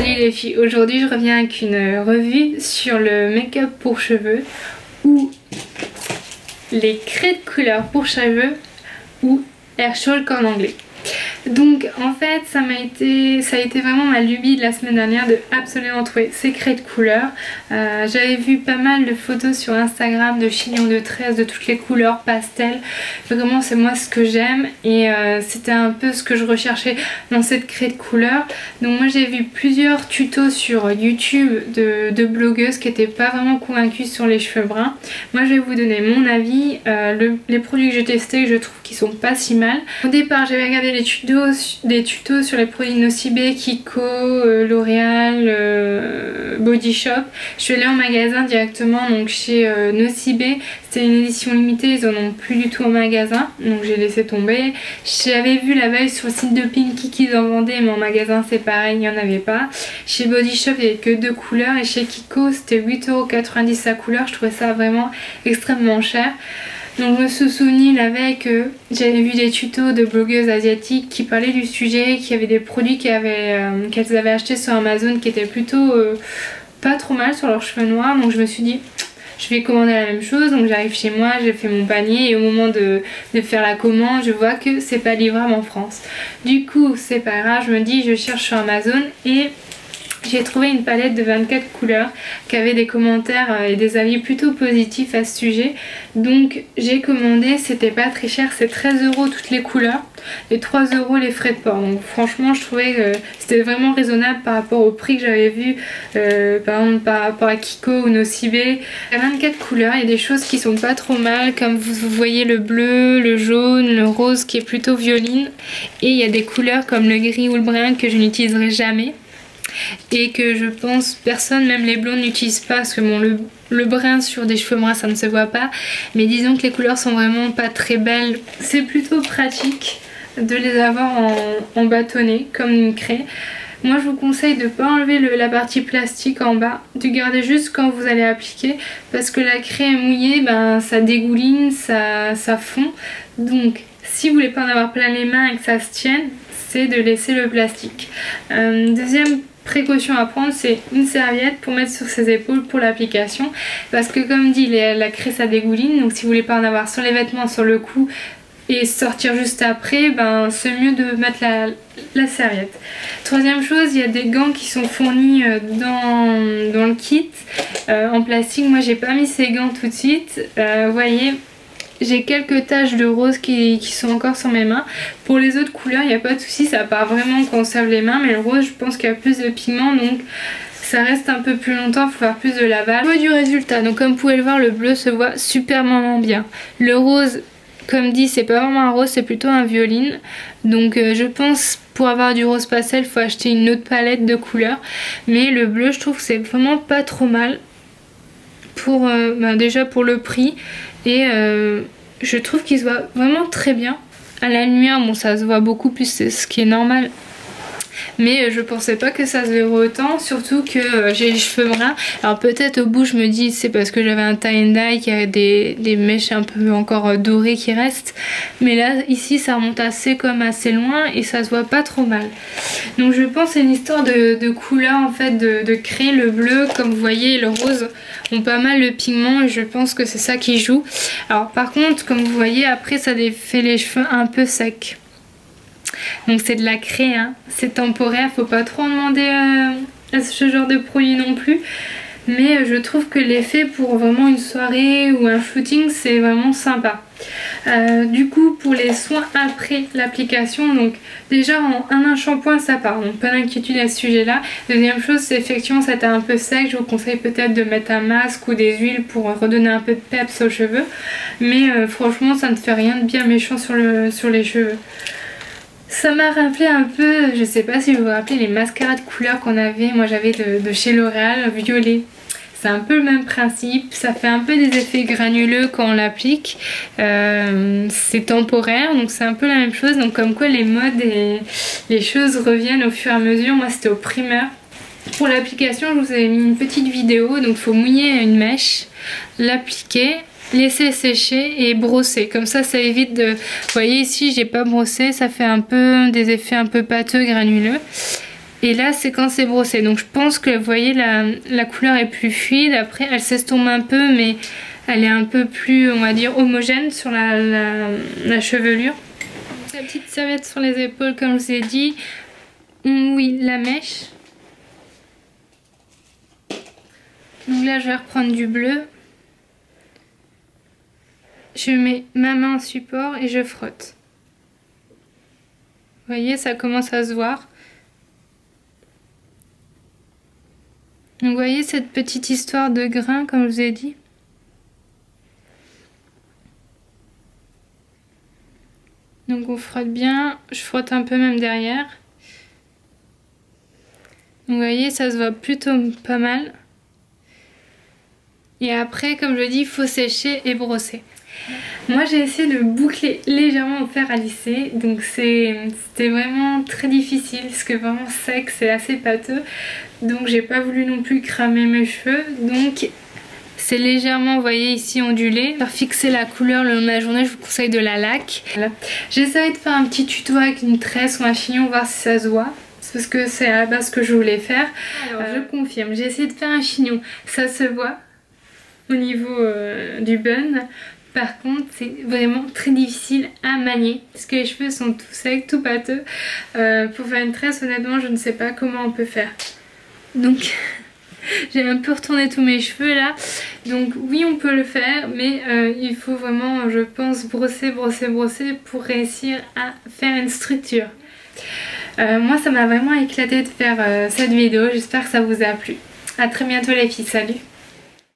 Salut les filles, aujourd'hui je reviens avec une revue sur le make-up pour cheveux ou les craies de couleur pour cheveux ou hair chalk en anglais. Donc en fait ça a été vraiment ma lubie de la semaine dernière de absolument trouver ces craies de couleur. J'avais vu pas mal de photos sur Instagram de chignons de tresses de toutes les couleurs pastel. Vraiment c'est moi ce que j'aime et c'était un peu ce que je recherchais dans cette craie de couleur. Donc moi j'ai vu plusieurs tutos sur YouTube de blogueuses qui n'étaient pas vraiment convaincues sur les cheveux bruns. Moi je vais vous donner mon avis, les produits que j'ai testés que je trouve qui sont pas si mal. Au départ j'avais regardé des tutos sur les produits Nocibé, Kiko, L'Oréal, Body Shop. Je suis allée en magasin directement, donc chez Nocibé. C'était une édition limitée, ils en ont plus du tout en magasin, donc j'ai laissé tomber. J'avais vu la veille sur le site de Pinky qu'ils en vendaient, mais en magasin c'est pareil, il n'y en avait pas. Chez Body Shop il n'y avait que 2 couleurs et chez Kiko c'était 8,90 € la couleur. Je trouvais ça vraiment extrêmement cher. Donc je me suis souvenu la veille que j'avais vu des tutos de blogueuses asiatiques qui parlaient du sujet, qui avaient des produits qu'elles avaient achetés sur Amazon qui étaient plutôt pas trop mal sur leurs cheveux noirs. Donc je me suis dit je vais commander la même chose. Donc j'arrive chez moi, j'ai fait mon panier et au moment de faire la commande je vois que c'est pas livrable en France. Du coup c'est pas grave, je me dis je cherche sur Amazon et j'ai trouvé une palette de 24 couleurs qui avait des commentaires et des avis plutôt positifs à ce sujet. Donc j'ai commandé, c'était pas très cher, c'est 13 € toutes les couleurs et 3 € les frais de port. Donc franchement je trouvais que c'était vraiment raisonnable par rapport au prix que j'avais vu par exemple par rapport à Kiko ou Nocibé. Il y a 24 couleurs, il y a des choses qui sont pas trop mal comme vous voyez le bleu, le jaune, le rose qui est plutôt violine et il y a des couleurs comme le gris ou le brun que je n'utiliserai jamais. Et que je pense personne, même les blondes, n'utilisent pas parce que bon, le brun sur des cheveux bruns ça ne se voit pas, mais disons que les couleurs sont vraiment pas très belles. C'est plutôt pratique de les avoir en bâtonnet comme une craie. Moi je vous conseille de ne pas enlever la partie plastique en bas, de garder juste quand vous allez appliquer parce que la craie mouillée ben, ça dégouline, ça fond. Donc si vous voulez pas en avoir plein les mains et que ça se tienne, c'est de laisser le plastique. Deuxième précaution à prendre, c'est une serviette pour mettre sur ses épaules pour l'application parce que comme dit la craie ça dégouline, donc si vous voulez pas en avoir sur les vêtements, sur le cou et sortir juste après, ben c'est mieux de mettre la serviette. Troisième chose, il y a des gants qui sont fournis dans le kit en plastique. Moi j'ai pas mis ces gants tout de suite, vous voyez j'ai quelques taches de rose qui sont encore sur mes mains. Pour les autres couleurs il n'y a pas de souci, ça part vraiment quand on se lave les mains, mais le rose je pense qu'il y a plus de pigments donc ça reste un peu plus longtemps, il faut faire plus de lavage. Au niveau du résultat, donc comme vous pouvez le voir le bleu se voit superment bien. Le rose comme dit c'est pas vraiment un rose, c'est plutôt un violine. Donc je pense pour avoir du rose pastel il faut acheter une autre palette de couleurs. Mais le bleu je trouve que c'est vraiment pas trop mal pour déjà pour le prix. Et je trouve qu'il se voit vraiment très bien. À la lumière, bon ça se voit beaucoup plus, c'est ce qui est normal. Mais je pensais pas que ça se verrait autant, surtout que j'ai les cheveux bruns. Alors peut-être au bout je me dis c'est parce que j'avais un tie and dye qui a des mèches un peu encore dorées qui restent. Mais là ici ça remonte assez loin et ça se voit pas trop mal. Donc je pense c'est une histoire de couleur en fait, de créer le bleu comme vous voyez, le rose ont pas mal de pigments et je pense que c'est ça qui joue. Alors par contre comme vous voyez après ça fait les cheveux un peu secs. Donc c'est de la craie, hein. C'est temporaire, faut pas trop en demander à ce genre de produit non plus. Mais je trouve que l'effet pour vraiment une soirée ou un shooting c'est vraiment sympa. Du coup pour les soins après l'application, donc déjà en un shampoing ça part, donc pas d'inquiétude à ce sujet là. Deuxième chose c'est effectivement ça était un peu sec, je vous conseille peut-être de mettre un masque ou des huiles pour redonner un peu de peps aux cheveux. Mais franchement ça ne fait rien de bien méchant sur les cheveux. Ça m'a rappelé un peu, je sais pas si vous vous rappelez les mascaras de couleurs qu'on avait, moi j'avais de chez L'Oréal, violet. C'est un peu le même principe, ça fait un peu des effets granuleux quand on l'applique, c'est temporaire donc c'est un peu la même chose, donc comme quoi les modes et les choses reviennent au fur et à mesure. Moi c'était au primeur. Pour l'application je vous avais mis une petite vidéo, donc il faut mouiller une mèche, l'appliquer, laisser sécher et brosser, comme ça ça évite de... Vous voyez ici j'ai pas brossé, ça fait un peu des effets un peu pâteux, granuleux. Et là c'est quand c'est brossé. Donc je pense que vous voyez la couleur est plus fluide. Après elle s'estompe un peu mais elle est un peu plus, on va dire, homogène sur la chevelure. La petite serviette sur les épaules comme je vous ai dit. Oui, la mèche. Donc là je vais reprendre du bleu. Je mets ma main en support et je frotte. Vous voyez, ça commence à se voir. Donc vous voyez cette petite histoire de grain comme je vous ai dit. Donc on frotte bien, je frotte un peu même derrière. Donc vous voyez, ça se voit plutôt pas mal. Et après, comme je dis, il faut sécher et brosser. Moi j'ai essayé de boucler légèrement au fer à lisser, donc c'était vraiment très difficile parce que vraiment sec, c'est assez pâteux, donc j'ai pas voulu non plus cramer mes cheveux, donc c'est légèrement, vous voyez ici, ondulé. Pour fixer la couleur le long de la journée, je vous conseille de la laque. Voilà. J'essaie de faire un petit tuto avec une tresse ou un chignon, voir si ça se voit. C'est parce que c'est à la base ce que je voulais faire. Alors je confirme, j'ai essayé de faire un chignon, ça se voit au niveau du bun. Par contre, c'est vraiment très difficile à manier parce que les cheveux sont tout secs, tout pâteux. Pour faire une tresse, honnêtement, je ne sais pas comment on peut faire. Donc, j'ai un peu retourné tous mes cheveux là. Donc oui, on peut le faire, mais il faut vraiment, je pense, brosser pour réussir à faire une structure. Moi, ça m'a vraiment éclaté de faire cette vidéo. J'espère que ça vous a plu. A très bientôt les filles, salut!